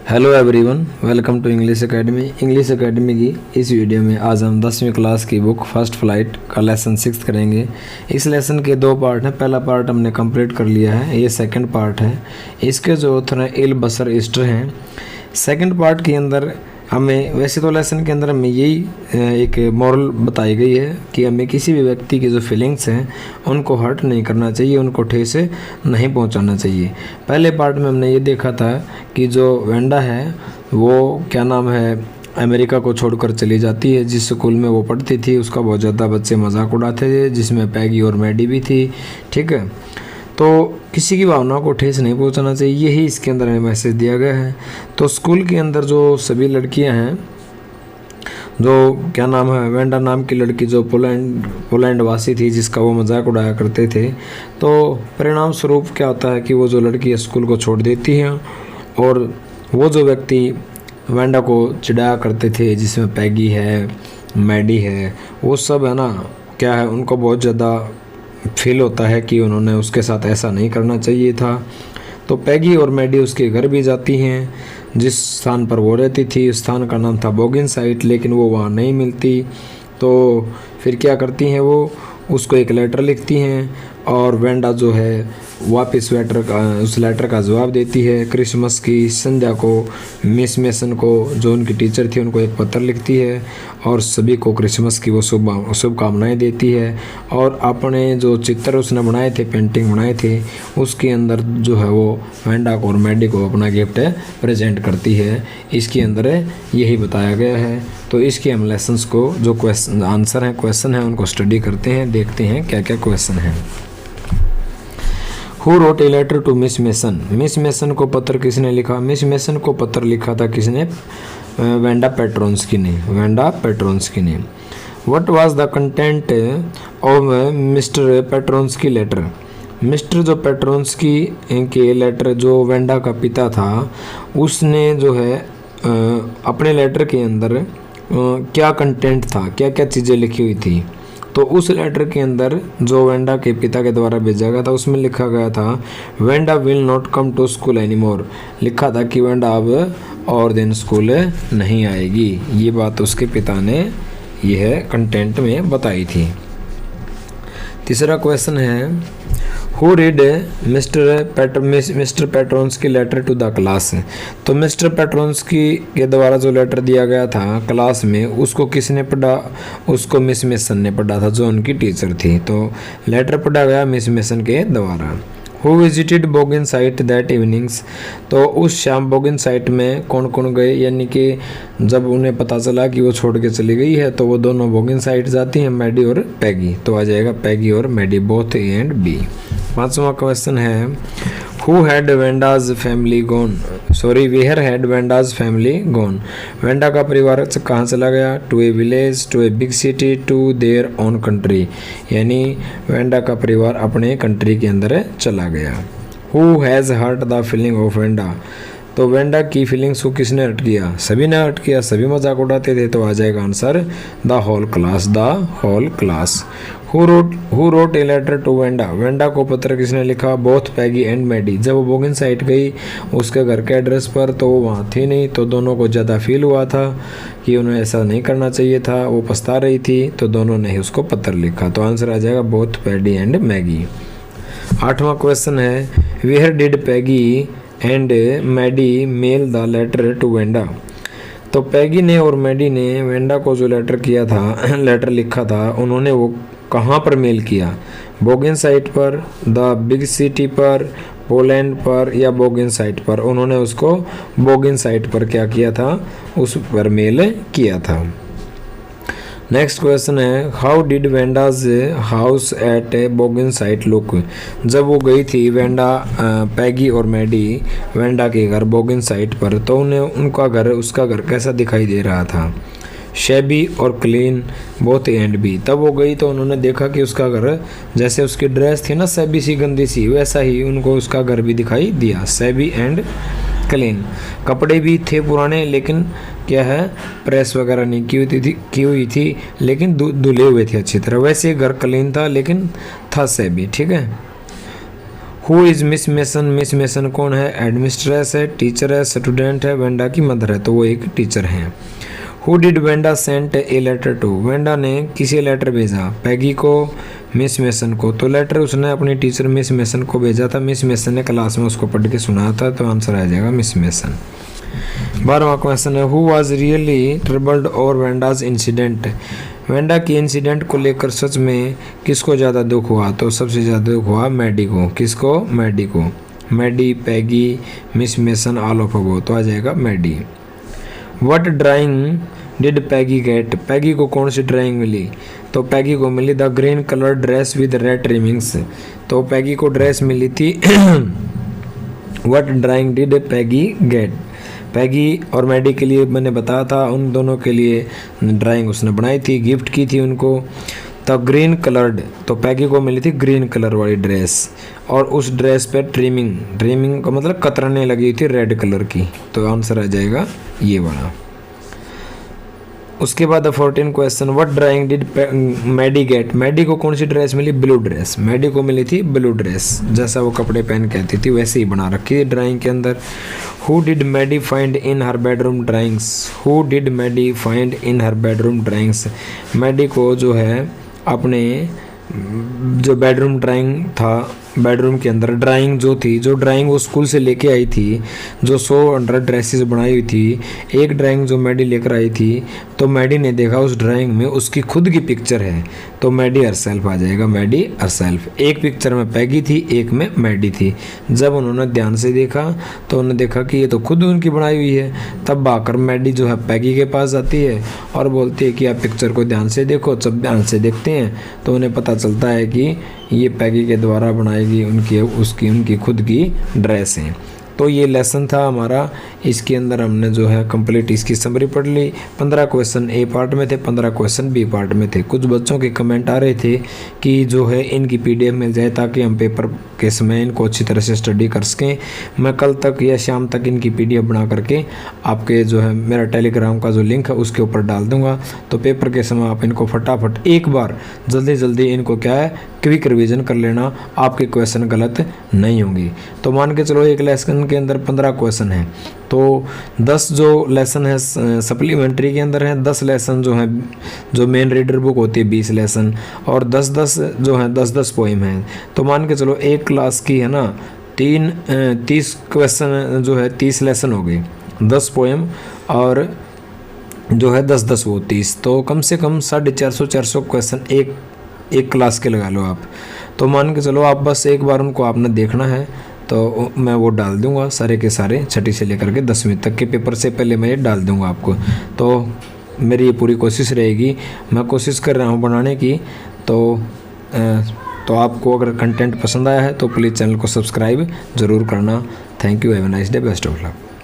Hello everyone, welcome to English academy की इस video में आज हम 10वीं क्लास की बुक फर्स्ट फ्लाइट का लेसन 6 करेंगे। इस लेसन के दो पार्ट हैं। पहला पार्ट हमने कंप्लीट कर लिया है, ये सेकंड पार्ट है। इसके जो ऑथर हैं इल बसर ईस्टर हैं। सेकंड पार्ट के अंदर हमें वैसे तो लेसन के अंदर हमें यही एक मॉरल बताई गई है कि हमें किसी भी व्यक्ति की जो फीलिंग्स हैं उनको हर्ट नहीं करना चाहिए, उनको ठेस नहीं पहुंचाना चाहिए। पहले पार्ट में हमने ये देखा था कि जो वेंडा है वो क्या नाम है अमेरिका को छोड़कर चली जाती है। जिस स्कूल में वो पढ़ती थी उसका बहुत ज़्यादा बच्चे मजाक उड़ाते थे, जिसमें पैगी और मैडी भी थी। ठीक है, तो किसी की भावनाओं को ठेस नहीं पहुंचाना चाहिए, यही इसके अंदर हमें मैसेज दिया गया है। तो स्कूल के अंदर जो सभी लड़कियां हैं, जो क्या नाम है वेंडा नाम की लड़की जो पोलैंड वासी थी, जिसका वो मजाक उड़ाया करते थे, तो परिणाम स्वरूप क्या होता है कि वो जो लड़की स्कूल को छोड़ देती हैं और वो जो व्यक्ति वेंडा को चिढ़ाया करते थे, जिसमें पैगी है, मैडी है, वो सब है ना, क्या है, उनको बहुत ज़्यादा फील होता है कि उन्होंने उसके साथ ऐसा नहीं करना चाहिए था। तो पैगी और मैडी उसके घर भी जाती हैं। जिस स्थान पर वो रहती थी उस स्थान का नाम था बोगिन साइट, लेकिन वो वहाँ नहीं मिलती। तो फिर क्या करती हैं, वो उसको एक लेटर लिखती हैं और वेंडा जो है वापस उस लेटर का जवाब देती है। क्रिसमस की संध्या को मिस मेसन को, जो उनकी टीचर थी, उनको एक पत्र लिखती है और सभी को क्रिसमस की वो शुभकामनाएं देती है। और अपने जो चित्र उसने बनाए थे, पेंटिंग बनाए थे, उसके अंदर जो है वो वेंडा को और मैडी को अपना गिफ्ट प्रेजेंट करती है। इसके अंदर यही बताया गया है। तो इसके हम लेसन्स को जो क्वेश्चन है उनको स्टडी करते हैं, देखते हैं क्या क्या क्वेश्चन हैं। Who wrote a letter to Miss Mason? Miss Mason को पत्र किसने लिखा? मिस मेसन को पत्र लिखा था किसने? वेंडा पेट्रोन्स्की ने। What was the content of mister Petronski letter? Mister जो पेट्रोन्स्की के लेटर, जो वेंडा का पिता था, उसने जो है अपने लेटर के अंदर क्या कंटेंट था, क्या क्या चीज़ें लिखी हुई थी। तो उस लेटर के अंदर जो वेंडा के पिता के द्वारा भेजा गया था उसमें लिखा गया था Wanda will not come to school anymore. लिखा था कि वेंडा अब और दिन स्कूल नहीं आएगी। ये बात उसके पिता ने यह कंटेंट में बताई थी। तीसरा क्वेश्चन है who read mister Petronski letter to the class? तो मिस्टर पेट्रोन्स्की के द्वारा जो लेटर दिया गया था क्लास में, उसको किसने पढ़ा? उसको मिस मेसन ने पढ़ा था, जो उनकी टीचर थी। तो लेटर पढ़ा गया मिस मेसन के द्वारा। हु विजिटेड बोगिन साइट दैट इवनिंग्स? तो उस शाम बोगिन साइट में कौन कौन गए, यानी कि जब उन्हें पता चला कि वो छोड़ के चली गई है तो वो दोनों बोगिन साइट जाती हैं, मैडी और पैगी। तो आ जाएगा पैगी और Maddie, both A and B. पांचवा क्वेश्चन है who had Wanda's family gone? Where had Wanda's family gone? Wanda का परिवार कहाँ चला गया? To a village, to a big city, to their own country. यानी वेंडा का परिवार अपने कंट्री के अंदर चला गया। Who has hurt the feeling of Wanda? तो वेंडा की फीलिंग्स को किसने हर्ट किया? सभी ने हर्ट किया, सभी मजाक उड़ाते थे। तो आ जाएगा answer the whole class. Who wrote a letter to Wanda? Wanda को पत्र किसने लिखा? Both Peggy and Maddie. जब वो बोगिन साइट गई उसके घर के एड्रेस पर, तो वो वहाँ थी नहीं, तो दोनों को ज़्यादा फील हुआ था कि उन्हें ऐसा नहीं करना चाहिए था, वो पछता रही थी, तो दोनों ने ही उसको पत्र लिखा। तो आंसर आ जाएगा बोथ पैडी एंड मैगी। आठवां क्वेश्चन है where did Peggy and Maddie mail the letter to Wanda? तो पैगी ने और मैडी ने वेंडा को जो लेटर लिखा था, उन्होंने वो कहाँ पर मेल किया? बोगिन साइट पर, द बिग सिटी पर, पोलैंड पर या बोगिन साइट पर? उन्होंने उसको बोगिन साइट पर क्या किया था? उस पर मेल किया था। नेक्स्ट क्वेश्चन है how did Wanda's house at Boggins साइट लुक? जब वो गई थी वेंडा, पैगी और मैडी वेंडा के घर बोगिन साइट पर, तो उन्हें उसका घर कैसा दिखाई दे रहा था? शेबी और clean, both A and B. तब वो गई तो उन्होंने देखा कि उसका घर, जैसे उसकी ड्रेस थी ना शेबी सी, गंदी सी, वैसा ही उनको उसका घर भी दिखाई दिया, शेबी एंड क्लीन। कपड़े भी थे पुराने, लेकिन क्या है, प्रेस वगैरह नहीं की हुई थी, लेकिन धुले हुए थे अच्छी तरह। वैसे घर क्लीन था लेकिन था शेबी। ठीक है। Who is miss Mason, Miss mason कौन है? एडमिनिस्ट्रेस है, टीचर है, स्टूडेंट है, वेंडा की मदर है, तो वो एक टीचर हैं। Who did Wanda sent a letter to, Wanda ने किसे लेटर भेजा? पैगी को, मिस मेसन को, तो लेटर उसने अपनी टीचर मिस मेसन को भेजा था, मिस मेसन ने क्लास में उसको पढ़ के सुनाया था, तो आंसर आ जाएगा मिस मेसन। 12वां क्वेश्चन है, who was really troubled over Wanda's incident, Wanda की इंसिडेंट को लेकर सच में किसको ज़्यादा दुख हुआ? तो सबसे ज़्यादा दुख हुआ मैडी को। किसको? मैडी को। Maddie, Peggy, miss Mason, all of above, तो आ जाएगा Maddie. What drawing did Peggy get, Peggy को कौन सी ड्राइंग मिली? तो पैगी को मिली the green colour dress with red trimmings, तो पैगी को ड्रेस मिली थी। What drawing did Peggy get, Peggy और मैडी के लिए मैंने बताया था, उन दोनों के लिए ड्राइंग उसने बनाई थी, गिफ्ट की थी उनको। द ग्रीन कलर्ड, तो पैगी को मिली थी ग्रीन कलर वाली ड्रेस, और उस ड्रेस पे ट्रिमिंग, ट्रिमिंग का मतलब कतरने लगी थी रेड कलर की, तो आंसर आ जाएगा ये वाला। उसके बाद 14 question, what drawing did Maddie get, Maddie को कौन सी ड्रेस मिली? ब्लू ड्रेस, मैडी को मिली थी ब्लू ड्रेस, जैसा वो कपड़े पहन के आती थी वैसे ही बना रखी थी ड्राइंग के अंदर। Who did Maddie find in her bedroom drawings, who did Maddie find in her bedroom drawings, Maddie को जो है अपने जो बेडरूम ड्राइंग था, बेडरूम के अंदर ड्राइंग जो थी, जो ड्राइंग वो स्कूल से लेके आई थी, जो 100 ड्रेसेस बनाई हुई थी, एक ड्राइंग जो मैडी लेकर आई थी, तो मैडी ने देखा उस ड्राइंग में उसकी खुद की पिक्चर है, तो मैडी हरसेल्फ आ जाएगा, मैडी हरसेल्फ। एक पिक्चर में पैगी थी, एक में मैडी थी। जब उन्होंने ध्यान से देखा तो उन्होंने देखा कि ये तो खुद उनकी बनाई हुई है, तब आकर मैडी जो है पैगी के पास आती है और बोलती है कि आप पिक्चर को ध्यान से देखो। जब ध्यान से देखते हैं तो उन्हें पता चलता है कि ये पैगी के द्वारा बनाएगी उनकी खुद की ड्रेस है। तो ये लेसन था हमारा, इसके अंदर हमने जो है कंप्लीट इसकी समरी पढ़ ली। 15 क्वेश्चन ए पार्ट में थे, 15 क्वेश्चन बी पार्ट में थे। कुछ बच्चों के कमेंट आ रहे थे कि जो है इनकी PDF मिल जाए ताकि हम पेपर के समय इनको अच्छी तरह से स्टडी कर सकें। मैं कल तक या शाम तक इनकी PDF बना करके आपके जो है मेरा टेलीग्राम का जो लिंक है उसके ऊपर डाल दूंगा, तो पेपर के समय आप इनको फटाफट एक बार जल्दी इनको क्या है क्विक रिवीजन कर लेना, आपके क्वेश्चन गलत नहीं होंगे। तो मान के चलो एक लेसन के अंदर 15 क्वेश्चन हैं, तो 10 जो लेसन है सप्लीमेंट्री के अंदर है, 10 लेसन जो है जो मेन रीडर बुक होती है 20 लेसन, और 10-10 जो है 10-10 पोइम है। तो मान के चलो एक क्लास की है ना 30 क्वेश्चन जो है 30 लेसन हो गए, 10 पोइम और जो है 10-10 वो 30, तो कम से कम 450 क्वेश्चन एक क्लास के लगा लो आप। तो मान के चलो आप बस एक बार उनको आपने देखना है, तो मैं वो डाल दूंगा सारे के सारे 6ठी से लेकर के 10वीं तक के पेपर से पहले मैं ये डाल दूंगा आपको। तो मेरी ये पूरी कोशिश रहेगी, मैं कोशिश कर रहा हूँ बनाने की। तो आपको अगर कंटेंट पसंद आया है तो प्लीज़ चैनल को सब्सक्राइब ज़रूर करना। Thank you, have a nice day, best of luck.